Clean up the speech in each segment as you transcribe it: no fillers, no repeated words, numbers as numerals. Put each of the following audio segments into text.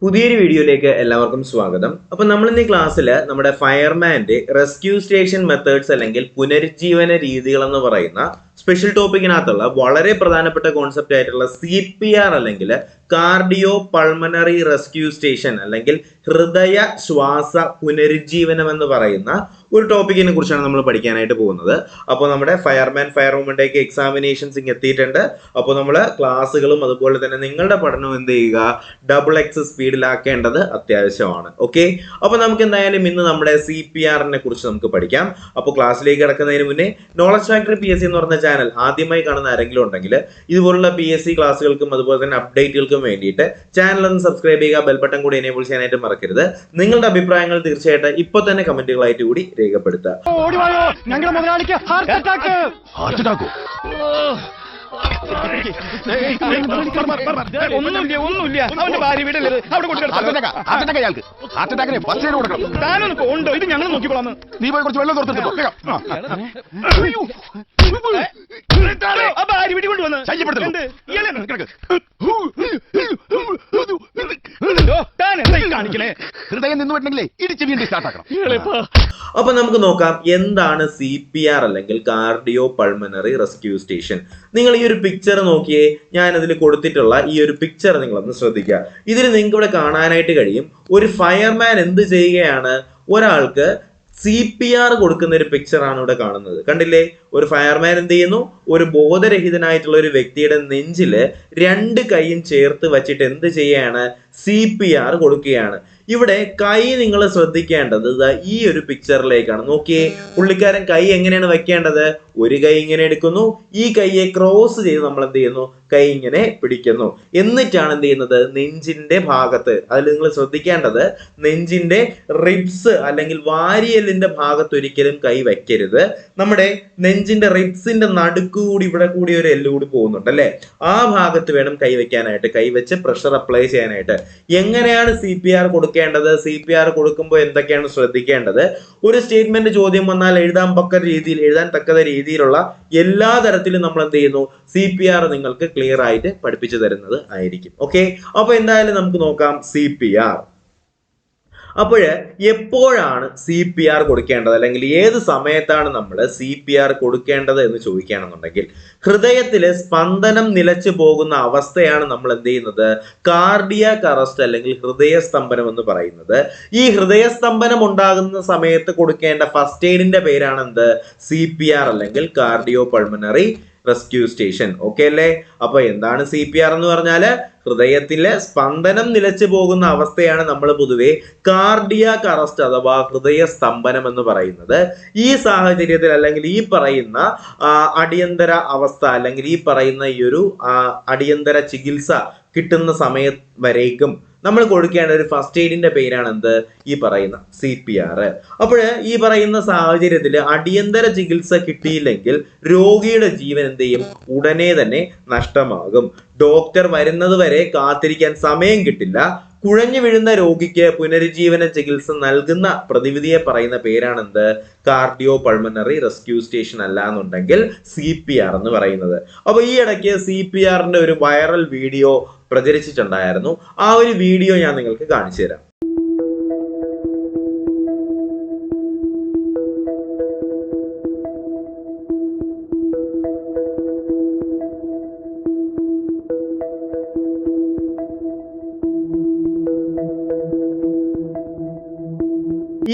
പുതിയൊരു വീഡിയോയിലേക്ക് എല്ലാവർക്കും സ്വാഗതം. അപ്പോൾ നമ്മൾ ഇന്ന് ക്ലാസ്സിൽ നമ്മുടെ ഫയർമാന്റെ റെസ്ക്യൂ സ്റ്റേഷൻ മെത്തേഡ്സ് അല്ലെങ്കിൽ പുനരുജ്ജീവന രീതികൾ എന്ന് പറയുന്ന സ്പെഷ്യൽ ടോപ്പിക്കിനകത്തുള്ള വളരെ പ്രധാനപ്പെട്ട കോൺസെപ്റ്റ് ആയിട്ടുള്ള CPR അല്ലെങ്കിൽ കാർഡിയോ പൾമണറി റെസ്ക്യൂ സ്റ്റേഷൻ അല്ലെങ്കിൽ ഹൃദയ ശ്വാസ പുനരുജ്ജീവനം എന്ന് പറയുന്ന ഒരു ടോപ്പിക്കിനെ കുറിച്ചാണ് നമ്മൾ പഠിക്കാനായിട്ട് പോകുന്നത്. അപ്പോൾ നമ്മുടെ ഫയർമാൻ ഫയർവുമന്റെ ഒക്കെ എക്സാമിനേഷൻസ് ഇങ്ങ് എത്തിയിട്ടുണ്ട്. അപ്പോൾ നമ്മൾ ക്ലാസ്സുകളും അതുപോലെ തന്നെ നിങ്ങളുടെ പഠനവും എന്ത് ചെയ്യുക, XXX സ്പീഡിലാക്കേണ്ടത് അത്യാവശ്യമാണ്. ഓക്കെ, അപ്പോൾ നമുക്ക് എന്തായാലും ഇന്ന് നമ്മുടെ CPRനെ കുറിച്ച് നമുക്ക് പഠിക്കാം. അപ്പോൾ ക്ലാസ്സിലേക്ക് കിടക്കുന്നതിന് മുന്നേ നോളജ് ഫാക്ടറി PSC എന്ന് പറഞ്ഞ ചാനൽ ആദ്യമായി കാണുന്ന ആരെങ്കിലും ഉണ്ടെങ്കിൽ ഇതുപോലുള്ള PSC ക്ലാസ്സുകൾക്കും അതുപോലെ തന്നെ അപ്ഡേറ്റുകൾക്കും വേണ്ടിയിട്ട് ചാനൽ ഒന്ന് സബ്സ്ക്രൈബ് ചെയ്യുക, ബെൽ ബട്ടൺ കൂടി എനേബിൾ ചെയ്യാനായിട്ട് മറക്കരുത്. നിങ്ങളുടെ അഭിപ്രായങ്ങൾ തീർച്ചയായിട്ടും ഇപ്പോൾ തന്നെ കമന്റുകളായിട്ട് കൂടി രേഖപ്പെടുത്തുക. ഇത് ഞങ്ങൾ നോക്കിക്കോളാം. നീ പോയി കുറച്ച് വെള്ളം തുറത്തിട്ടോ. ഹൃദയം നിന്ന് പറ്റണെങ്കിലേ ഇടിച്ച് വീണ്ടും സ്റ്റാർട്ടാക്കണം. അപ്പൊ നമുക്ക് നോക്കാം എന്താണ് CPR അല്ലെങ്കിൽ കാർഡിയോ പൾമണറി റെസ്ക്യൂ സ്റ്റേഷൻ. നിങ്ങൾ ഈ ഒരു പിക്ചർ നോക്കിയേ, ഞാൻ അതിൽ കൊടുത്തിട്ടുള്ള ഈ ഒരു പിക്ചർ നിങ്ങളൊന്ന് ശ്രദ്ധിക്കുക. ഇതിൽ നിങ്ങൾക്ക് ഇവിടെ കാണാനായിട്ട് കഴിയും ഒരു ഫയർമാൻ എന്ത് ചെയ്യുകയാണ്, ഒരാൾക്ക് CPR കൊടുക്കുന്ന ഒരു പിക്ചറാണ് ഇവിടെ കാണുന്നത്. കണ്ടില്ലേ, ഒരു ഫയർമാൻ എന്ത് ചെയ്യുന്നു, ഒരു ബോധരഹിതനായിട്ടുള്ള ഒരു വ്യക്തിയുടെ നെഞ്ചില് രണ്ട് കൈയും ചേർത്ത് വച്ചിട്ട് എന്ത് ചെയ്യാണ്, CPR കൊടുക്കുകയാണ്. ഇവിടെ കൈ നിങ്ങൾ ശ്രദ്ധിക്കേണ്ടത് ഈ ഒരു പിക്ചറിലേക്കാണ്. നോക്കിയേ, പുള്ളിക്കാരൻ കൈ എങ്ങനെയാണ് വെക്കേണ്ടത്, ഒരു കൈ ഇങ്ങനെ എടുക്കുന്നു, ഈ കൈയെ ക്രോസ് ചെയ്ത് നമ്മൾ എന്ത് ചെയ്യുന്നു, കൈ ഇങ്ങനെ പിടിക്കുന്നു. എന്നിട്ടാണ് എന്ത് ചെയ്യുന്നത്, നെഞ്ചിന്റെ ഭാഗത്ത്, അതിൽ നിങ്ങൾ ശ്രദ്ധിക്കേണ്ടത് നെഞ്ചിന്റെ റിബ്സ് അല്ലെങ്കിൽ വാരിയലിന്റെ ഭാഗത്ത് ഒരിക്കലും കൈ വെക്കരുത്. നമ്മുടെ നെഞ്ചിന്റെ റിബ്സിന്റെ നടുക്കുകൂടി ഇവിടെ കൂടി ഒരു എല്ല് കൂടി പോകുന്നുണ്ട് അല്ലെ, ആ ഭാഗത്ത് വേണം കൈ വെക്കാനായിട്ട്, കൈ വെച്ച് പ്രഷർ അപ്ലൈ ചെയ്യാനായിട്ട്. എങ്ങനെയാണ് CPR കൊടുക്കേണ്ടത്, CPR കൊടുക്കുമ്പോൾ എന്തൊക്കെയാണ് ശ്രദ്ധിക്കേണ്ടത്, ഒരു സ്റ്റേറ്റ്മെന്റ് ചോദ്യം വന്നാൽ എഴുതാൻ തക്കത രീതിയിലുള്ള എല്ലാ തരത്തിലും നമ്മൾ എന്ത് ചെയ്യുന്നു, CPR നിങ്ങൾക്ക് ക്ലിയർ ആയിട്ട് പഠിപ്പിച്ചു തരുന്നത് ആയിരിക്കും. ഓക്കെ, അപ്പൊ എന്തായാലും നമുക്ക് നോക്കാം CPR. അപ്പോൾ എപ്പോഴാണ് CPR കൊടുക്കേണ്ടത് അല്ലെങ്കിൽ ഏത് സമയത്താണ് നമ്മൾ CPR കൊടുക്കേണ്ടത് എന്ന് ചോദിക്കുകയാണെന്നുണ്ടെങ്കിൽ, ഹൃദയത്തിലെ സ്പന്ദനം നിലച്ചു പോകുന്ന അവസ്ഥയാണ് നമ്മൾ എന്ത് ചെയ്യുന്നത്, കാർഡിയാക് അറസ്റ്റ് അല്ലെങ്കിൽ ഹൃദയസ്തംഭനം എന്ന് പറയുന്നത്. ഈ ഹൃദയസ്തംഭനം ഉണ്ടാകുന്ന സമയത്ത് കൊടുക്കേണ്ട ഫസ്റ്റ് എയ്ഡിന്റെ പേരാണ് എന്ത്, CPR അല്ലെങ്കിൽ cardio pulmonary rescue station. Okay അല്ലേ? അപ്പൊ എന്താണ് CPR എന്ന് പറഞ്ഞാല്, ഹൃദയത്തിലെ സ്പന്ദനം നിലച്ചു പോകുന്ന അവസ്ഥയാണ് നമ്മൾ പൊതുവെ കാർഡിയാക് അറസ്റ്റ് അഥവാ ഹൃദയ സ്തംഭനം എന്ന് പറയുന്നത്. ഈ സാഹചര്യത്തിൽ അല്ലെങ്കിൽ ഈ പറയുന്ന അടിയന്തര അവസ്ഥ അല്ലെങ്കിൽ ഈ പറയുന്ന ഈ ഒരു അടിയന്തര ചികിത്സ കിട്ടുന്ന സമയം വരേക്കും നമ്മൾ കൊടുക്കേണ്ട ഒരു ഫസ്റ്റ് എയ്ഡിന്റെ പേരാണ് എന്ത്, ഈ പറയുന്ന CPR. അപ്പോൾ ഈ പറയുന്ന സാഹചര്യത്തിൽ അടിയന്തര ചികിത്സ കിട്ടിയില്ലെങ്കിൽ രോഗിയുടെ ജീവൻ എന്ത് ചെയ്യും, ഉടനെ തന്നെ നഷ്ടമാകും. ഡോക്ടർ വരുന്നത് വരെ കാത്തിരിക്കാൻ സമയം കിട്ടില്ല. കുഴഞ്ഞു വീഴുന്ന രോഗിക്ക് പുനരുജ്ജീവന ചികിത്സ നൽകുന്ന പ്രതിവിധിയെ പറയുന്ന പേരാണ് എന്ത്, കാർഡിയോ പൾമണറി റെസ്ക്യൂ സ്റ്റേഷൻ അല്ല എന്നുണ്ടെങ്കിൽ CPR എന്ന് പറയുന്നത്. അപ്പൊ ഈ ഇടയ്ക്ക് CPRന്റെ ഒരു വൈറൽ വീഡിയോ പ്രചരിച്ചിട്ടുണ്ടായിരുന്നു. ആ ഒരു വീഡിയോ ഞാൻ നിങ്ങൾക്ക് കാണിച്ചു തരാം.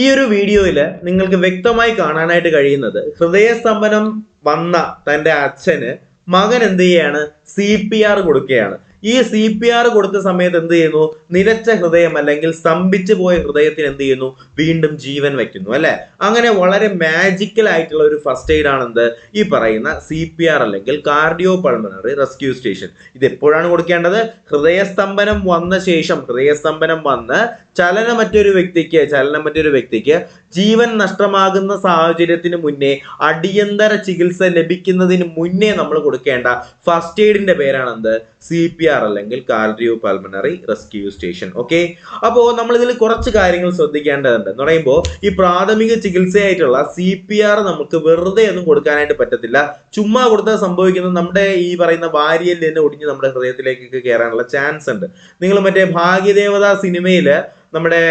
ഈ ഒരു വീഡിയോയിൽ നിങ്ങൾക്ക് വ്യക്തമായി കാണാനായിട്ട് കഴിയുന്നത്, ഹൃദയസ്തംഭനം വന്ന തൻ്റെ അച്ഛന് മകൻ എന്ത് ചെയ്യാണ്, CPR കൊടുക്കുകയാണ്. ഈ CPR കൊടുത്ത സമയത്ത് എന്ത് ചെയ്യുന്നു, നിലച്ച ഹൃദയം അല്ലെങ്കിൽ സ്തംഭിച്ചു പോയ ഹൃദയത്തിന് എന്ത് ചെയ്യുന്നു, വീണ്ടും ജീവൻ വെക്കുന്നു അല്ലെ. അങ്ങനെ വളരെ മാജിക്കൽ ആയിട്ടുള്ള ഒരു ഫസ്റ്റ് എയ്ഡ് ആണ് എന്ത്, ഈ പറയുന്ന CPR അല്ലെങ്കിൽ കാർഡിയോ പൾമണറി റെസ്ക്യൂ സ്റ്റേഷൻ. ഇത് എപ്പോഴാണ് കൊടുക്കേണ്ടത്, ഹൃദയസ്തംഭനം വന്ന ശേഷം, ഹൃദയസ്തംഭനം വന്ന് ചലനമറ്റൊരു വ്യക്തിക്ക് ജീവൻ നഷ്ടമാകുന്ന സാഹചര്യത്തിന് മുന്നേ അടിയന്തര ചികിത്സ ലഭിക്കുന്നതിന് മുന്നേ നമ്മൾ കൊടുക്കേണ്ട ഫസ്റ്റ് എയ്ഡിന്റെ പേരാണ് എന്ത്? CPR അല്ലെങ്കിൽ cardio pulmonary rescue station. Okay, അപ്പോൾ നമ്മൾ ഇതിൽ കുറച്ച് കാര്യങ്ങൾ ശ്രദ്ധിക്കേണ്ടതുണ്ട്. എന്ന് പറയുമ്പോൾ ഈ പ്രാഥമിക ചികിത്സയായിട്ടുള്ള CPR നമുക്ക് വെറുതെ ഒന്നും കൊടുക്കാനായിട്ട് പറ്റത്തില്ല. ചുമ്മാ കൊടുത്താൽ സംഭവിക്കുന്നത് നമ്മുടെ ഈ പറയുന്ന വാരിയൽ തന്നെ ഒടിഞ്ഞ് നമ്മുടെ ഹൃദയത്തിലേക്കൊക്കെ കയറാനുള്ള ചാൻസ് ഉണ്ട്. നിങ്ങൾ മറ്റേ ഭാഗ്യദേവത സിനിമയില് നമ്മുടെ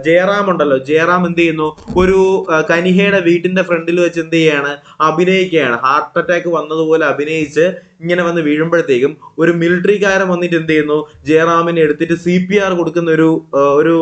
ജയറാം ഉണ്ടല്ലോ, ജയറാം എന്ത് ചെയ്യുന്നു, ഒരു കനിഹയുടെ വീട്ടിന്റെ ഫ്രണ്ടിൽ വെച്ച് എന്ത് ചെയ്യാണ്, അഭിനയിക്കുകയാണ്. ഹാർട്ട് അറ്റാക്ക് വന്നതുപോലെ അഭിനയിച്ച് ഇങ്ങനെ വന്ന് വീഴുമ്പോഴത്തേക്കും ഒരു മിലിറ്ററിക്കാരൻ വന്നിട്ട് എന്ത് ചെയ്യുന്നു, ജയറാമിനെ എടുത്തിട്ട് CPR കൊടുക്കുന്ന ഒരു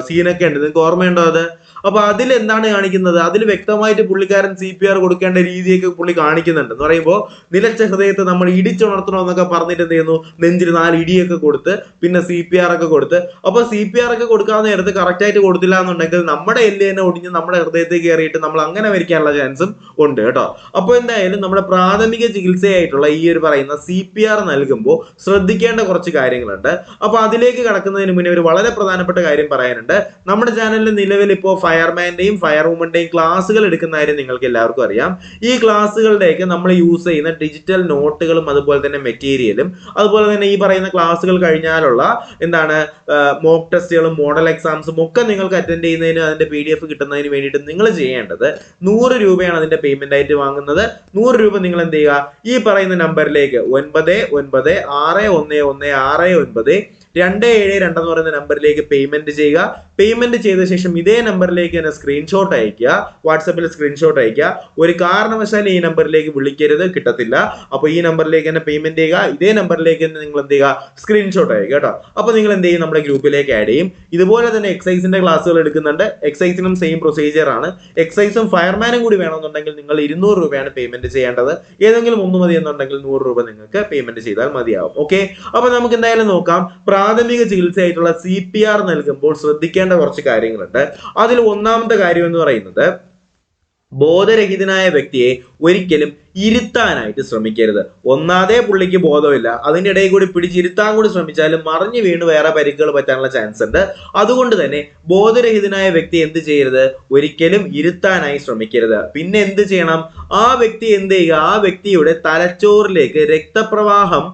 സീനൊക്കെ ഉണ്ട്. നിങ്ങൾക്ക് ഓർമ്മയുണ്ടോ അത്? അപ്പൊ അതിൽ എന്താണ് കാണിക്കുന്നത്? അതിൽ വ്യക്തമായിട്ട് പുള്ളിക്കാരൻ CPR കൊടുക്കേണ്ട രീതിയൊക്കെ പുള്ളി കാണിക്കുന്നുണ്ട്. എന്ന് പറയുമ്പോൾ നിലച്ച ഹൃദയത്തെ നമ്മൾ ഇടിച്ചുണർത്തണമെന്നൊക്കെ പറഞ്ഞിട്ട് എന്ത് ചെയ്യുന്നു, നെഞ്ചിൽ 4 ഇടിയൊക്കെ കൊടുത്ത് പിന്നെ CPR ഒക്കെ കൊടുത്ത്. അപ്പൊ CPR ഒക്കെ കൊടുക്കാവുന്ന നേരത്ത് കറക്റ്റ് ആയിട്ട് കൊടുത്തില്ല എന്നുണ്ടെങ്കിൽ നമ്മുടെ എല്ല് തന്നെ ഒടിഞ്ഞ് നമ്മുടെ ഹൃദയത്തിൽ കയറിയിട്ട് നമ്മൾ അങ്ങനെ മരിക്കാനുള്ള ചാൻസും ഉണ്ട് കേട്ടോ. അപ്പോൾ എന്തായാലും നമ്മുടെ പ്രാഥമിക ചികിത്സയായിട്ടുള്ള ഈ ഒരു പറയുന്ന CPR നൽകുമ്പോൾ ശ്രദ്ധിക്കേണ്ട കുറച്ച് കാര്യങ്ങളുണ്ട്. അപ്പൊ അതിലേക്ക് കടക്കുന്നതിന് മുന്നേ ഒരു വളരെ പ്രധാനപ്പെട്ട കാര്യം പറയാനുണ്ട്. നമ്മുടെ ചാനലിൽ നിലവിൽ ഇപ്പോൾ ഫയർമാന്റെയും ഫയർവുമന്റെയും ക്ലാസ്സുകൾ എടുക്കുന്ന കാര്യം നിങ്ങൾക്ക് എല്ലാവർക്കും അറിയാം. ഈ ക്ലാസ്സുകളുടെയൊക്കെ നമ്മൾ യൂസ് ചെയ്യുന്ന ഡിജിറ്റൽ നോട്ടുകളും അതുപോലെ തന്നെ മെറ്റീരിയലും അതുപോലെ തന്നെ ഈ പറയുന്ന ക്ലാസ്സുകൾ കഴിഞ്ഞാലുള്ള എന്താണ് മോക്ക് ടെസ്റ്റുകളും മോഡൽ എക്സാംസും ഒക്കെ നിങ്ങൾക്ക് അറ്റൻഡ് ചെയ്യുന്നതിന് അതിന്റെ PDF കിട്ടുന്നതിന് വേണ്ടിയിട്ട് നിങ്ങൾ ചെയ്യേണ്ടത് 100 രൂപയാണ് അതിന്റെ പേയ്മെന്റ് ആയിട്ട് വാങ്ങുന്നത്. 100 രൂപ നിങ്ങൾ എന്ത് ചെയ്യുക, ഈ പറയുന്ന നമ്പറിലേക്ക് 996169627272 എന്ന് പറയുന്ന നമ്പറിലേക്ക് പേയ്മെന്റ് ചെയ്യുക. പേയ്മെന്റ് ചെയ്ത ശേഷം ഇതേ നമ്പറിലേക്ക് തന്നെ സ്ക്രീൻഷോട്ട് അയക്കുക, വാട്സാപ്പിൽ സ്ക്രീൻഷോട്ട് അയക്കുക. ഒരു കാരണവശാലും ഈ നമ്പറിലേക്ക് വിളിക്കരുത്, കിട്ടത്തില്ല. അപ്പൊ ഈ നമ്പറിലേക്ക് തന്നെ പേയ്മെന്റ് ചെയ്യുക, ഇതേ നമ്പറിലേക്ക് തന്നെ നിങ്ങൾ എന്ത് ചെയ്യുക, സ്ക്രീൻഷോട്ട് അയക്കുക കേട്ടോ. അപ്പൊ നിങ്ങൾ എന്ത് ചെയ്യും, നമ്മുടെ ഗ്രൂപ്പിലേക്ക് ആഡ് ചെയ്യും. ഇതുപോലെ തന്നെ എക്സൈസിന്റെ ക്ലാസ്സുകൾ എടുക്കുന്നുണ്ട്. എക്സൈസിനും സെയിം പ്രൊസീജിയർ ആണ്. എക്സൈസും ഫയർമാനും കൂടി വേണമെന്നുണ്ടെങ്കിൽ നിങ്ങൾ 200 രൂപയാണ് പേയ്മെന്റ് ചെയ്യേണ്ടത്. ഏതെങ്കിലും ഒന്ന് മതി എന്നുണ്ടെങ്കിൽ 100 രൂപ നിങ്ങൾക്ക് പേയ്മെന്റ് ചെയ്താൽ മതിയാവും. ഓക്കെ, അപ്പൊ നമുക്ക് എന്തായാലും നോക്കാം. പ്രാഥമിക ചികിത്സയായിട്ടുള്ള CPR നൽകുമ്പോൾ ശ്രദ്ധിക്കേണ്ട കുറച്ച് കാര്യങ്ങളുണ്ട്. അതിൽ ഒന്നാമത്തെ കാര്യം എന്ന് പറയുന്നത്, ബോധരഹിതനായ വ്യക്തിയെ ഒരിക്കലും ഇരുത്താനായിട്ട് ശ്രമിക്കരുത്. ഒന്നാതെ പുള്ളിക്ക് ബോധമില്ല, അതിന്റെ ഇടയിൽ കൂടി പിടിച്ചിരുത്താൻ കൂടി ശ്രമിച്ചാലും മറിഞ്ഞു വീണ് വേറെ പരിക്കുകൾ പറ്റാനുള്ള ചാൻസ് ഉണ്ട്. അതുകൊണ്ട് തന്നെ ബോധരഹിതനായ വ്യക്തി എന്ത് ചെയ്യരുത്, ഒരിക്കലും ഇരുത്താനായി ശ്രമിക്കരുത്. പിന്നെ എന്ത് ചെയ്യണം, ആ വ്യക്തി എന്ത് ചെയ്യുക, ആ വ്യക്തിയുടെ തലച്ചോറിലേക്ക് രക്തപ്രവാഹം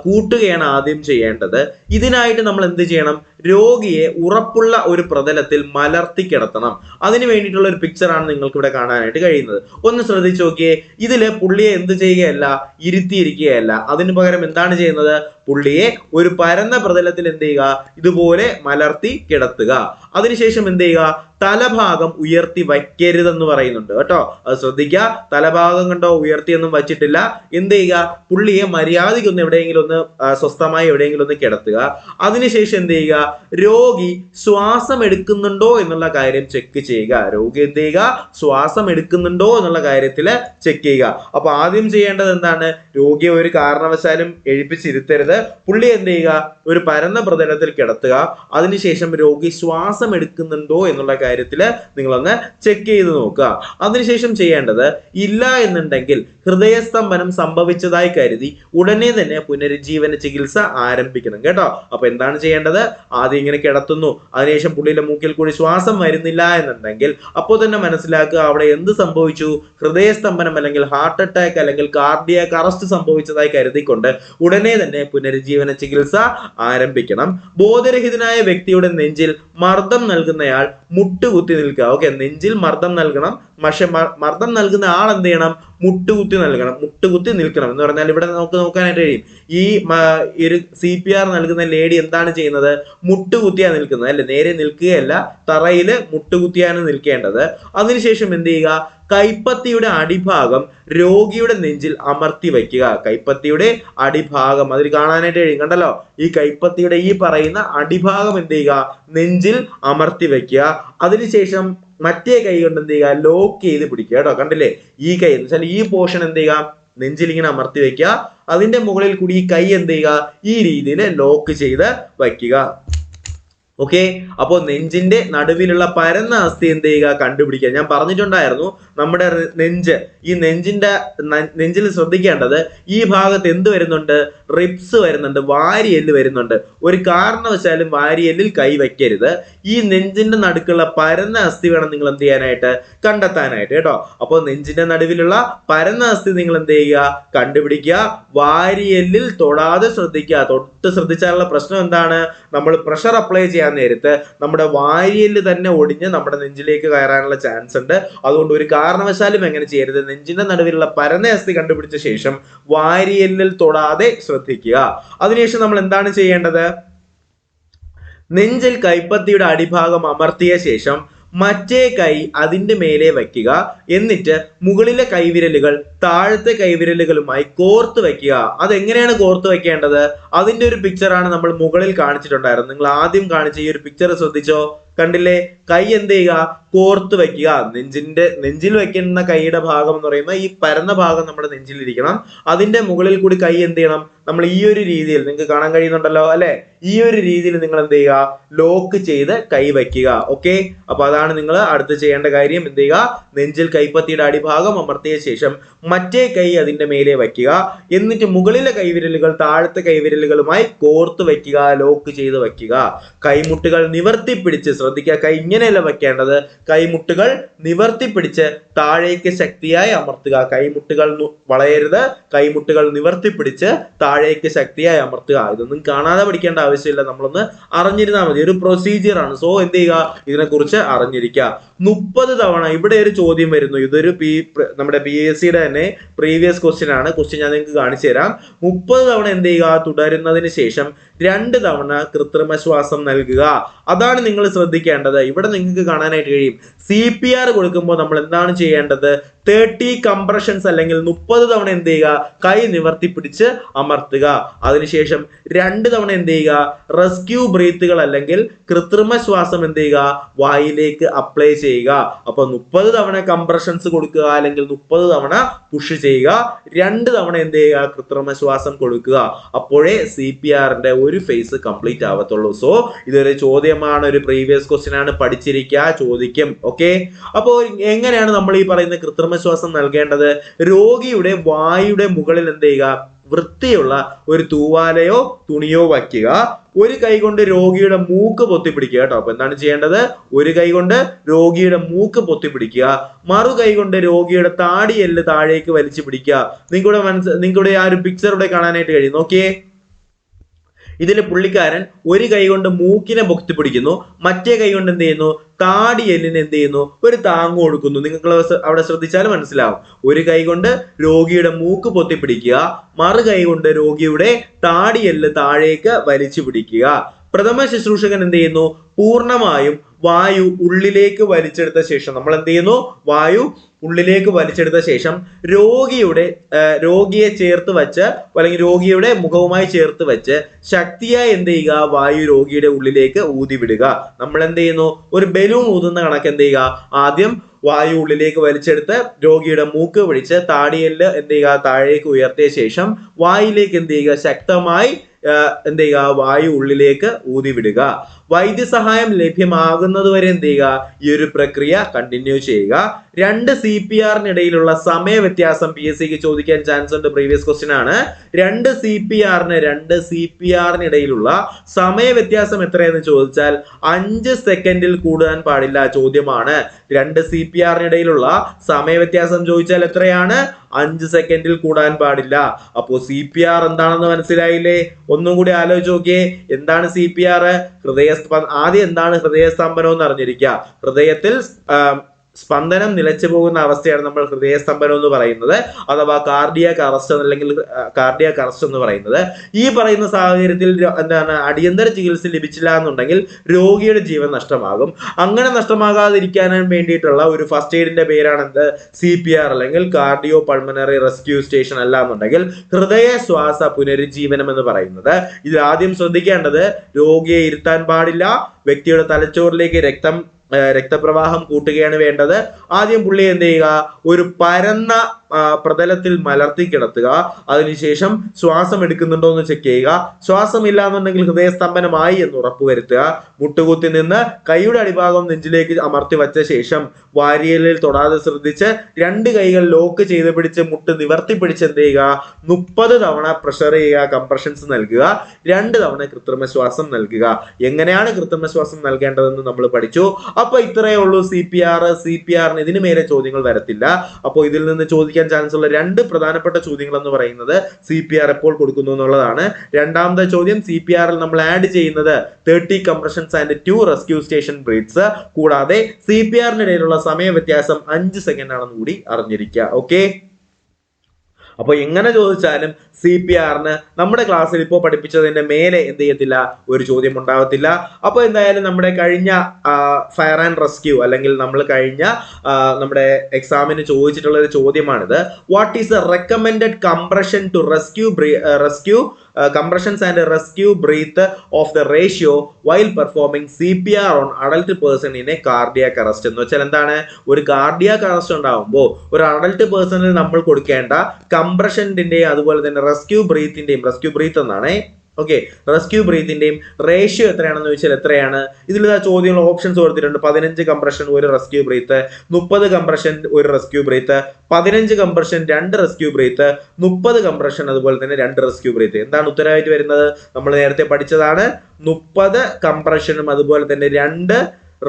കൂട്ടുകയാണ് ആദ്യം ചെയ്യേണ്ടത്. ഇതിനായിട്ട് നമ്മൾ എന്ത് ചെയ്യണം, രോഗിയെ ഉറപ്പുള്ള ഒരു പ്രതലത്തിൽ മലർത്തി കിടത്തണം. അതിന് വേണ്ടിയിട്ടുള്ള ഒരു പിക്ചറാണ് നിങ്ങൾക്ക് ഇവിടെ കാണാനായിട്ട് കഴിയുന്നത്. ഒന്ന് ശ്രദ്ധിച്ചു നോക്കിയേ. ഇതില് പുള്ളിയെ എന്ത് ചെയ്യുകയല്ല, ഇരുത്തിയിരിക്കുകയല്ല. അതിന് പകരം എന്താണ് ചെയ്യുന്നത്, പുള്ളിയെ ഒരു പരന്ന പ്രതലത്തിൽ എന്ത് ചെയ്യുക, ഇതുപോലെ മലർത്തി കിടത്തുക. അതിനുശേഷം എന്ത് ചെയ്യുക, തലഭാഗം ഉയർത്തി വയ്ക്കരുതെന്ന് പറയുന്നുണ്ട് കേട്ടോ. അത് ശ്രദ്ധിക്കുക. തലഭാഗം കണ്ടോ ഉയർത്തിയൊന്നും വച്ചിട്ടില്ല. എന്ത് ചെയ്യുക, പുള്ളിയെ മര്യാദയ്ക്ക് ഒന്ന് എവിടെയെങ്കിലും ഒന്ന് സ്വസ്ഥമായി എവിടെയെങ്കിലും ഒന്ന് കിടത്തുക. അതിനുശേഷം എന്ത് ചെയ്യുക, രോഗി ശ്വാസം എടുക്കുന്നുണ്ടോ എന്നുള്ള കാര്യം ചെക്ക് ചെയ്യുക. രോഗി എന്ത് ചെയ്യുക, ശ്വാസം എടുക്കുന്നുണ്ടോ എന്നുള്ള കാര്യത്തിൽ ചെക്ക് ചെയ്യുക. അപ്പൊ ആദ്യം ചെയ്യേണ്ടത് എന്താണ്, രോഗിയെ ഒരു കാരണവശാലും എഴുപ്പിച്ചിരുത്തരുത്. പുള്ളി എന്ത് ചെയ്യുക, ഒരു പരന്ന പ്രതലത്തിൽ കിടത്തുക. അതിനുശേഷം രോഗി ശ്വാസം എടുക്കുന്നുണ്ടോ എന്നുള്ള കാര്യത്തിൽ നിങ്ങളൊന്ന് ചെക്ക് ചെയ്ത് നോക്കുക. അതിനുശേഷം ചെയ്യേണ്ടത്, ഇല്ല എന്നുണ്ടെങ്കിൽ ഹൃദയസ്തംഭനം സംഭവിച്ചതായി കരുതി ഉടനെ തന്നെ പുനരുജ്ജീവന ചികിത്സ ആരംഭിക്കണം കേട്ടോ. അപ്പൊ എന്താണ് ചെയ്യേണ്ടത്, ആദ്യം ഇങ്ങനെ കിടത്തുന്നു, അതിനുശേഷം പുള്ളിയുടെ മൂക്കിൽ കൂടി ശ്വാസം വരുന്നില്ല എന്നുണ്ടെങ്കിൽ അപ്പോൾ തന്നെ മനസ്സിലാക്കുക അവിടെ എന്ത് സംഭവിച്ചു, ഹൃദയസ്തംഭനം അല്ലെങ്കിൽ ഹാർട്ട് അറ്റാക്ക് അല്ലെങ്കിൽ കാർഡിയാക് അറസ്റ്റ് സംഭവിച്ചതായി കരുതിക്കൊണ്ട് ഉടനെ തന്നെ പുനരുജ്ജീവന ചികിത്സ ആരംഭിക്കണം. ബോധരഹിതനായ വ്യക്തിയുടെ നെഞ്ചിൽ മർദ്ദം നൽകുന്നയാൾ മുട്ടുകുത്തി നിൽക്കുക. ഓക്കെ, നെഞ്ചിൽ മർദ്ദം നൽകണം, പക്ഷെ മർദ്ദം നൽകുന്ന ആൾ എന്ത് ചെയ്യണം, മുട്ടുകുത്തി നൽകണം, മുട്ടുകുത്തി നിൽക്കണം. എന്ന് പറഞ്ഞാൽ ഇവിടെ നമുക്ക് നോക്കാനായിട്ട് കഴിയും, ഈ ഒരു CPR നൽകുന്ന ലേഡി എന്താണ് ചെയ്യുന്നത്, മുട്ടുകുത്തിയാ നിൽക്കുന്നത് അല്ലെ, നേരെ നിൽക്കുകയല്ല, തറയില് മുട്ടുകുത്തിയാണ് നിൽക്കേണ്ടത്. അതിനുശേഷം എന്ത് ചെയ്യുക, കൈപ്പത്തിയുടെ അടിഭാഗം രോഗിയുടെ നെഞ്ചിൽ അമർത്തി വയ്ക്കുക. കൈപ്പത്തിയുടെ അടിഭാഗം അതിൽ കാണാനായിട്ട് കഴിയും, കണ്ടല്ലോ. ഈ കൈപ്പത്തിയുടെ ഈ പറയുന്ന അടിഭാഗം എന്ത് ചെയ്യുക, നെഞ്ചിൽ അമർത്തി വയ്ക്കുക. അതിനുശേഷം മറ്റേ കൈ കൊണ്ട് എന്ത് ചെയ്യുക, ലോക്ക് ചെയ്ത് പിടിക്കുക കേട്ടോ. കണ്ടില്ലേ, ഈ കൈ എന്ന് വെച്ചാൽ ഈ പോർഷൻ എന്ത് ചെയ്യുക, നെഞ്ചിൽ ഇങ്ങനെ അമർത്തി വെക്കുക. അതിന്റെ മുകളിൽ കൂടി ഈ കൈ എന്ത് ചെയ്യുക, ഈ രീതിയിൽ ലോക്ക് ചെയ്ത് വയ്ക്കുക. ഓക്കെ. അപ്പോൾ നെഞ്ചിന്റെ നടുവിലുള്ള പരന്ന അസ്ഥി എന്ത് ചെയ്യുക, കണ്ടുപിടിക്കുക. ഞാൻ പറഞ്ഞിട്ടുണ്ടായിരുന്നു നമ്മുടെ ഈ നെഞ്ചിൽ ശ്രദ്ധിക്കേണ്ടത് ഈ ഭാഗത്ത് എന്ത് വരുന്നുണ്ട്, റിബ്സ് വരുന്നുണ്ട്, വാരിയെല്ല് വരുന്നുണ്ട്. ഒരു കാരണവശാലും വാരിയെല്ലിൽ കൈ വയ്ക്കരുത്. ഈ നെഞ്ചിന്റെ നടുക്കുള്ള പരന്ന അസ്ഥി വേണം നിങ്ങൾ എന്ത് ചെയ്യാനായിട്ട്, കണ്ടെത്താനായിട്ട് കേട്ടോ. അപ്പോൾ നെഞ്ചിന്റെ നടുവിലുള്ള പരന്ന അസ്ഥി നിങ്ങൾ എന്ത് ചെയ്യുക, കണ്ടുപിടിക്കുക. വാരിയെല്ലിൽ തൊടാതെ ശ്രദ്ധിക്കുക. തൊട്ട് ശ്രദ്ധിച്ചാലുള്ള പ്രശ്നം എന്താണ്, നമ്മൾ പ്രഷർ അപ്ലൈ ചെയ്യാൻ നേരത്ത് നമ്മുടെ വാരിയെല്ല് തന്നെ ഒടിഞ്ഞ് നമ്മുടെ നെഞ്ചിലേക്ക് കയറാനുള്ള ചാൻസ് ഉണ്ട്. അതുകൊണ്ട് ഒരു കാരണവശാലും എങ്ങനെ ചെയ്യരുത്, നെഞ്ചിന്റെ നടുവിലുള്ള പരന്ന അസ്ഥി കണ്ടുപിടിച്ച ശേഷം വാരിയെല്ലിൽ തൊടാതെ ശ്രദ്ധിക്കുക. അതിനുശേഷം നമ്മൾ എന്താണ് ചെയ്യേണ്ടത്, നെഞ്ചിൽ കൈപ്പത്തിയുടെ അടിഭാഗം അമർത്തിയ ശേഷം മറ്റേ കൈ അതിന്റെ മേലെ വയ്ക്കുക. എന്നിട്ട് മുകളിലെ കൈവിരലുകൾ താഴത്തെ കൈവിരലുകളുമായി കോർത്ത് വയ്ക്കുക. അതെങ്ങനെയാണ് കോർത്ത് വയ്ക്കേണ്ടത്, അതിന്റെ ഒരു പിക്ചറാണ് നമ്മൾ മുകളിൽ കാണിച്ചിട്ടുണ്ടായിരുന്നു. നിങ്ങൾ ആദ്യം കാണിച്ച ഈ ഒരു പിക്ചർ ശ്രദ്ധിച്ചോ, കണ്ടില്ലേ? കൈ എന്ത് ചെയ്യുക, കോർത്ത് വയ്ക്കുക. നെഞ്ചിൽ വെക്കുന്ന കൈയുടെ ഭാഗം എന്ന് പറയുമ്പോൾ ഈ പരന്ന ഭാഗം നമ്മുടെ നെഞ്ചിലിരിക്കണം. അതിന്റെ മുകളിൽ കൂടി കൈ എന്ത് ചെയ്യണം, നമ്മൾ ഈ ഒരു രീതിയിൽ, നിങ്ങൾക്ക് കാണാൻ കഴിയുന്നുണ്ടല്ലോ അല്ലെ, ഈ ഒരു രീതിയിൽ നിങ്ങൾ എന്ത് ചെയ്യുക, ലോക്ക് ചെയ്ത് കൈ വയ്ക്കുക. ഓക്കെ. അപ്പൊ അതാണ് നിങ്ങൾ അടുത്ത് ചെയ്യേണ്ട കാര്യം. എന്ത് ചെയ്യുക, നെഞ്ചിൽ കൈപ്പത്തിയുടെ അടിഭാഗം അമർത്തിയ ശേഷം മറ്റേ കൈ അതിന്റെ മേലെ വയ്ക്കുക. എന്നിട്ട് മുകളിലെ കൈവിരലുകൾ താഴത്തെ കൈവിരലുകളുമായി കോർത്ത് വയ്ക്കുക, ലോക്ക് ചെയ്ത് വയ്ക്കുക. കൈമുട്ടുകൾ നിവർത്തിപ്പിടിച്ച് ശ്രദ്ധിക്കുക, കൈ ഇങ്ങനെയല്ല വെക്കേണ്ടത്. കൈമുട്ടുകൾ നിവർത്തിപ്പിടിച്ച് താഴേക്ക് ശക്തിയായി അമർത്തുക. കൈമുട്ടുകൾ വളയരുത്, കൈമുട്ടുകൾ നിവർത്തിപ്പിടിച്ച് താഴേക്ക് ശക്തിയായി അമർത്തുക. ഇതൊന്നും കാണാതെ പഠിക്കേണ്ട ആവശ്യമില്ല, നമ്മളൊന്ന് അറിഞ്ഞിരുന്നാൽ മതി. ഒരു പ്രൊസീജിയർ ആണ്. സോ എന്ത് ചെയ്യുക, ഇതിനെക്കുറിച്ച് അറിഞ്ഞിരിക്കുക. 30 തവണ ഇവിടെ ഒരു ചോദ്യം വരുന്നു. ഇതൊരു നമ്മുടെ PSCയുടെ തന്നെ പ്രീവിയസ് ക്വസ്റ്റ്യൻ ആണ്. ക്വസ്റ്റ്യൻ ഞാൻ നിങ്ങൾക്ക് കാണിച്ചു തരാം. 30 തവണ എന്ത് ചെയ്യുക, തുടരുന്നതിന് ശേഷം 2 തവണ കൃത്രിമ ശ്വാസം നൽകുക. അതാണ് നിങ്ങൾ ശ്രദ്ധിക്കേണ്ടത്. ഇവിടെ നിങ്ങൾക്ക് കാണാനായിട്ട് കഴിയും, CPR കൊടുക്കുമ്പോൾ നമ്മൾ എന്താണ് ചെയ്യേണ്ടത്, 30 കംപ്രഷൻസ് അല്ലെങ്കിൽ 30 തവണ എന്ത് ചെയ്യുക, കൈ നിവർത്തിപ്പിടിച്ച് അമർത്തുക. അതിനുശേഷം 2 തവണ എന്ത് ചെയ്യുക, റെസ്ക്യൂ ബ്രീത്തുകൾ അല്ലെങ്കിൽ കൃത്രിമ ശ്വാസം എന്ത് ചെയ്യുക, വായിലേക്ക് അപ്ലൈ ചെയ്യുക. അപ്പൊ 30 തവണ കംപ്രഷൻസ് കൊടുക്കുക അല്ലെങ്കിൽ 30 തവണ പുഷ് ചെയ്യുക. 2 തവണ എന്ത് ചെയ്യുക, കൃത്രിമ ശ്വാസം കൊടുക്കുക. അപ്പോഴേ CPRന്റെ ഒരു ഫേസ് കംപ്ലീറ്റ് ആവത്തുള്ളൂ. സോ ഇതൊരു ചോദ്യമാണ്, ഒരു പ്രീവിയസ് ക്വസ്റ്റ്യൻ ആണ്, പഠിച്ചിരിക്കുക, ചോദിക്കും. ഓക്കെ. അപ്പോൾ എങ്ങനെയാണ് നമ്മൾ ഈ പറയുന്ന കൃത്രിമ ശ്വാസം നൽകേണ്ടത്, രോഗിയുടെ വായുടെ മുകളിൽ എന്ത് ചെയ്യുക, വൃത്തിയുള്ള ഒരു തൂവാലയോ തുണിയോ വയ്ക്കുക. ഒരു കൈ കൊണ്ട് രോഗിയുടെ മൂക്ക് പൊത്തിപ്പിടിക്കുക കേട്ടോ. അപ്പൊ എന്താണ് ചെയ്യേണ്ടത്, ഒരു കൈ കൊണ്ട് രോഗിയുടെ മൂക്ക് പൊത്തിപ്പിടിക്കുക, മറു കൈ കൊണ്ട് രോഗിയുടെ താടിയെല്ല് താഴേക്ക് വലിച്ചു പിടിക്കുക. നിങ്ങളുടെ ആ ഒരു പിക്ചർ ഇവിടെ കാണാനായിട്ട് കഴിയും. നോക്കിയേ, ഇതിൽ പുള്ളിക്കാരൻ ഒരു കൈ കൊണ്ട് മൂക്കിനെ പൊത്തിപ്പിടിക്കുന്നു, മറ്റേ കൈ കൊണ്ട് എന്ത് ചെയ്യുന്നു, താടിയെല്ലിന് എന്ത് ചെയ്യുന്നു, ഒരു താങ്ങ് കൊടുക്കുന്നു. നിങ്ങൾക്ക് അവിടെ ശ്രദ്ധിച്ചാൽ മനസ്സിലാവും. ഒരു കൈ കൊണ്ട് രോഗിയുടെ മൂക്ക് പൊത്തിപ്പിടിക്കുക, മറു കൈ കൊണ്ട് രോഗിയുടെ താടിയെല്ല് താഴേക്ക് വലിച്ചു പിടിക്കുക. പ്രഥമ ശുശ്രൂഷകൻ എന്ത് ചെയ്യുന്നു, പൂർണ്ണമായും വായു ഉള്ളിലേക്ക് വലിച്ചെടുത്ത ശേഷം, നമ്മൾ എന്ത് ചെയ്യുന്നു, വായു ഉള്ളിലേക്ക് വലിച്ചെടുത്ത ശേഷം രോഗിയെ ചേർത്ത് വെച്ച് അല്ലെങ്കിൽ രോഗിയുടെ മുഖവുമായി ചേർത്ത് വെച്ച് ശക്തിയായി എന്ത് ചെയ്യുക, വായു രോഗിയുടെ ഉള്ളിലേക്ക് ഊതി വിടുക. നമ്മൾ എന്ത് ചെയ്യുന്നു, ഒരു ബലൂൺ ഊതുന്ന കണക്ക് എന്ത് ചെയ്യുക, ആദ്യം വായു ഉള്ളിലേക്ക് വലിച്ചെടുത്ത് രോഗിയുടെ മൂക്ക് പിടിച്ച് താടിയെല്ല് എന്ത് ചെയ്യുക, താഴേക്ക് ഉയർത്തിയ ശേഷം വായിലേക്ക് എന്ത് ചെയ്യുക, ശക്തമായി എന്ത് ചെയ്യുക, വായു ഉള്ളിലേക്ക് ഊതി വിടുക. വൈദ്യസഹായം ലഭ്യമാകുന്നത് വരെ എന്ത് ചെയ്യുക, ഈ ഒരു പ്രക്രിയ കണ്ടിന്യൂ ചെയ്യുക. 2 CPRനിടയിലുള്ള സമയ വ്യത്യാസം PSCക്ക് ചോദിക്കാൻ ചാൻസ് ഉണ്ട്. പ്രീവിയസ് ക്വസ്റ്റ്യൻ ആണ്. 2 CPRനിടയിലുള്ള സമയ വ്യത്യാസം എത്രയെന്ന് ചോദിച്ചാൽ 5 സെക്കൻഡിൽ കൂടാൻ പാടില്ല ചോദ്യമാണ്. 2 CPRനിടയിലുള്ള സമയ വ്യത്യാസം ചോദിച്ചാൽ എത്രയാണ്, 5 സെക്കൻഡിൽ കൂടാൻ പാടില്ല. അപ്പോ CPR എന്താണെന്ന് മനസ്സിലായില്ലേ? ഒന്നും കൂടി ആലോചിച്ച് നോക്കിയേ, എന്താണ് CPR? ആദ്യം എന്താണ് ഹൃദയസ്തംഭനം എന്ന് അറിഞ്ഞിരിക്കുക. ഹൃദയത്തിൽ സ്പന്ദനം നിലച്ചു പോകുന്ന അവസ്ഥയാണ് നമ്മൾ ഹൃദയസ്തംഭനം എന്ന് പറയുന്നത്, അഥവാ കാർഡിയാക് അറസ്റ്റ് അല്ലെങ്കിൽ കാർഡിയാക് അറസ്റ്റ് എന്ന് പറയുന്നത്. ഈ പറയുന്ന സാഹചര്യത്തിൽ എന്താണ്, അടിയന്തര ചികിത്സ ലഭിച്ചില്ല എന്നുണ്ടെങ്കിൽ രോഗിയുടെ ജീവൻ നഷ്ടമാകും. അങ്ങനെ നഷ്ടമാകാതിരിക്കാൻ വേണ്ടിയിട്ടുള്ള ഒരു ഫസ്റ്റ് എയ്ഡിന്റെ പേരാണ് എന്ത്, CPR അല്ലെങ്കിൽ കാർഡിയോ പൾമണറി റെസ്ക്യൂ സ്റ്റേഷൻ. അല്ല എന്നുണ്ടെങ്കിൽ ഹൃദയ ശ്വാസ പുനരുജ്ജീവനം എന്ന് പറയുന്നത്. ഇതിൽ ആദ്യം ശ്രദ്ധിക്കേണ്ടത്, രോഗിയെ ഇരുത്താൻ പാടില്ല, വ്യക്തിയുടെ തലച്ചോറിലേക്ക് രക്തപ്രവാഹം കൂട്ടുകയാണ് വേണ്ടത്. ആദ്യം പുള്ളി എന്ത് ചെയ്യുക, ഒരു പരന്ന പ്രതലത്തിൽ മലർത്തി കിടത്തുക. അതിനുശേഷം ശ്വാസം എടുക്കുന്നുണ്ടോ എന്ന് ചെക്ക് ചെയ്യുക. ശ്വാസം ഇല്ലാന്നുണ്ടെങ്കിൽ ഹൃദയസ്തംഭനമായി എന്ന് ഉറപ്പുവരുത്തുക. മുട്ടുകുത്തി നിന്ന് കൈയുടെ അടിഭാഗം നെഞ്ചിലേക്ക് അമർത്തി വച്ച ശേഷം വാരിയലിൽ തൊടാതെ ശ്രദ്ധിച്ച് 2 കൈകൾ ലോക്ക് ചെയ്ത് പിടിച്ച് മുട്ട് നിവർത്തി പിടിച്ച് എന്ത് ചെയ്യുക, 30 തവണ പ്രഷർ ചെയ്യുക, കംപ്രഷൻസ് നൽകുക, 2 തവണ കൃത്രിമ ശ്വാസം നൽകുക. എങ്ങനെയാണ് കൃത്രിമ ശ്വാസം നൽകേണ്ടതെന്ന് നമ്മൾ പഠിച്ചു. അപ്പൊ ഇത്രയേ ഉള്ളൂ CPRന് ഇതിന് മേലെ ചോദ്യങ്ങൾ വരത്തില്ല. അപ്പോൾ ഇതിൽ നിന്ന് ചോദിക്കാൻ ചാൻസ് ഉള്ള 2 പ്രധാനപ്പെട്ട ചോദ്യങ്ങൾ എന്ന് പറയുന്നത് CPR എപ്പോൾ കൊടുക്കുന്നു എന്നുള്ളതാണ്. രണ്ടാമത്തെ ചോദ്യം, CPRൽ നമ്മൾ ആഡ് ചെയ്യുന്നത് 30 compressions and 2 rescue station breathes, കൂടാതെ CPRനിടയിലുള്ള സമയ വ്യത്യാസം 5 സെക്കൻഡ് ആണെന്ന് കൂടി അറിഞ്ഞിരിക്കുക. ഓക്കെ, അപ്പോൾ എങ്ങനെ ചോദിച്ചാലും CPRന് നമ്മുടെ ക്ലാസ്സിൽ ഇപ്പോൾ പഠിപ്പിച്ചതിന്റെ മേലെ എന്ത് ചെയ്യത്തില്ല, ഒരു ചോദ്യം ഉണ്ടാവത്തില്ല. അപ്പോൾ എന്തായാലും നമ്മുടെ കഴിഞ്ഞ ഫയർ ആൻഡ് റെസ്ക്യൂ അല്ലെങ്കിൽ നമ്മൾ കഴിഞ്ഞ നമ്മുടെ എക്സാമിന് ചോദിച്ചിട്ടുള്ള ഒരു ചോദ്യമാണിത്. What is the recommended compression to rescue compressions and rescue breath of the ratio while performing CPR on adult person in a cardiac arrest? എന്ന് വെച്ചാൽ എന്താണ്, ഒരു കാർഡിയാക് അറസ്റ്റ് ഉണ്ടാവുമ്പോൾ ഒരു അഡൽട്ട് പേഴ്സണിൽ നമ്മൾ കൊടുക്കേണ്ട കംപ്രഷന്റെയും അതുപോലെ തന്നെ റെസ്ക്യൂ ബ്രീത്ത് എന്നാണ്. ഓക്കെ, റെസ്ക്യൂ ബ്രീത്തിന്റെയും റേഷ്യോ എത്രയാണെന്ന് ചോദിച്ചാൽ എത്രയാണ്? ഇതിൽ ചോദ്യങ്ങൾ ഓപ്ഷൻസ് കൊടുത്തിട്ടുണ്ട്. 15 compression 1 rescue breath, 30 compression 1 rescue breath, 15 compression 2 rescue breath, 30 compression അതുപോലെ തന്നെ 2 റെസ്ക്യൂ ബ്രീത്ത്. എന്താണ് ഉത്തരവായിട്ട് വരുന്നത്? നമ്മൾ നേരത്തെ പഠിച്ചതാണ്. 30 കംപ്രഷനും അതുപോലെ തന്നെ 2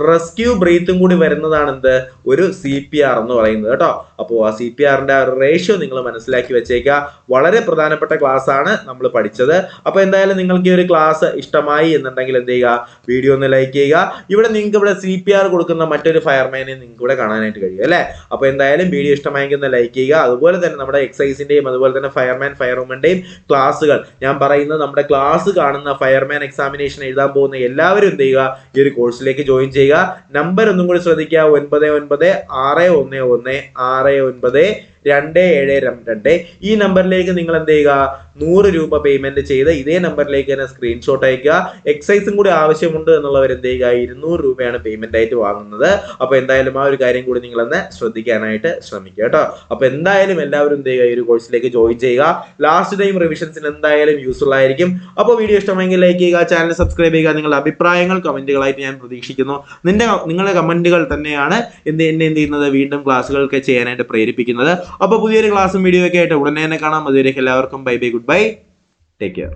റെസ്ക്യൂ ബ്രീത്തും കൂടി വരുന്നതാണ് എന്ത്, ഒരു CPR എന്ന് പറയുന്നത് കേട്ടോ. അപ്പോൾ ആ CPRന്റെ ആ റേഷ്യോ നിങ്ങൾ മനസ്സിലാക്കി വെച്ചേക്കുക. വളരെ പ്രധാനപ്പെട്ട ക്ലാസ് ആണ് നമ്മൾ പഠിച്ചത്. അപ്പോൾ എന്തായാലും നിങ്ങൾക്ക് ഈ ഒരു ക്ലാസ് ഇഷ്ടമായി എന്നുണ്ടെങ്കിൽ എന്ത് ചെയ്യുക, വീഡിയോ ഒന്ന് ലൈക്ക് ചെയ്യുക. നിങ്ങൾക്ക് ഇവിടെ CPR കൊടുക്കുന്ന മറ്റൊരു ഫയർമാനെ നിങ്ങൾക്ക് ഇവിടെ കാണാനായിട്ട് കഴിയും അല്ലേ. അപ്പോൾ എന്തായാലും വീഡിയോ ഇഷ്ടമായെങ്കിൽ ഒന്ന് ലൈക്ക് ചെയ്യുക. അതുപോലെ തന്നെ നമ്മുടെ എക്സൈസിന്റെയും അതുപോലെ തന്നെ ഫയർമാൻ ഫയർവുമന്റെയും ക്ലാസ്സുകൾ ഞാൻ പറയുന്നത്, നമ്മുടെ ക്ലാസ് കാണുന്ന ഫയർമാൻ എക്സാമിനേഷൻ എഴുതാൻ പോകുന്ന എല്ലാവരും എന്ത് ചെയ്യുക, ഈ ഒരു കോഴ്സിലേക്ക് ജോയിൻ ചെയ്യുക. നമ്പർ ഒന്നും കൂടി ശ്രദ്ധിക്കുക, 9961692722. ഈ നമ്പറിലേക്ക് നിങ്ങൾ എന്ത് ചെയ്യുക, 100 രൂപ പേയ്മെന്റ് ചെയ്ത് ഇതേ നമ്പറിലേക്ക് തന്നെ സ്ക്രീൻഷോട്ട് അയക്കുക. എക്സൈസും കൂടി ആവശ്യമുണ്ട് എന്നുള്ളവർ എന്ത് ചെയ്യുക, 200 രൂപയാണ് പേയ്മെന്റ് ആയിട്ട് വാങ്ങുന്നത്. അപ്പൊ എന്തായാലും ആ ഒരു കാര്യം കൂടി നിങ്ങൾ ഒന്ന് ശ്രദ്ധിക്കാനായിട്ട് ശ്രമിക്കുക കേട്ടോ. അപ്പൊ എന്തായാലും എല്ലാവരും എന്ത് ചെയ്യുക, ഈ ഒരു കോഴ്സിലേക്ക് ജോയിൻ ചെയ്യുക. ലാസ്റ്റ് ടൈം റിവിഷൻസിന് എന്തായാലും യൂസ്ഫുൾ ആയിരിക്കും. അപ്പോൾ വീഡിയോ ഇഷ്ടമെങ്കിൽ ലൈക്ക് ചെയ്യുക, ചാനൽ സബ്സ്ക്രൈബ് ചെയ്യുക. നിങ്ങളുടെ അഭിപ്രായങ്ങൾ കമന്റുകളായിട്ട് ഞാൻ പ്രതീക്ഷിക്കുന്നു. നിങ്ങളുടെ കമന്റുകൾ തന്നെയാണ് എന്നെ എന്ത് ചെയ്യുന്നത്, വീണ്ടും ക്ലാസ്സുകളൊക്കെ ചെയ്യാനായിട്ട് പ്രേരിപ്പിക്കുന്നത്. അപ്പോൾ പുതിയൊരു ക്ലാസ്സും വീഡിയോ ഒക്കെ ആയിട്ട് ഉടനെ തന്നെ കാണാം. അതുവരെ എല്ലാവർക്കും bye bye, good bye, take care.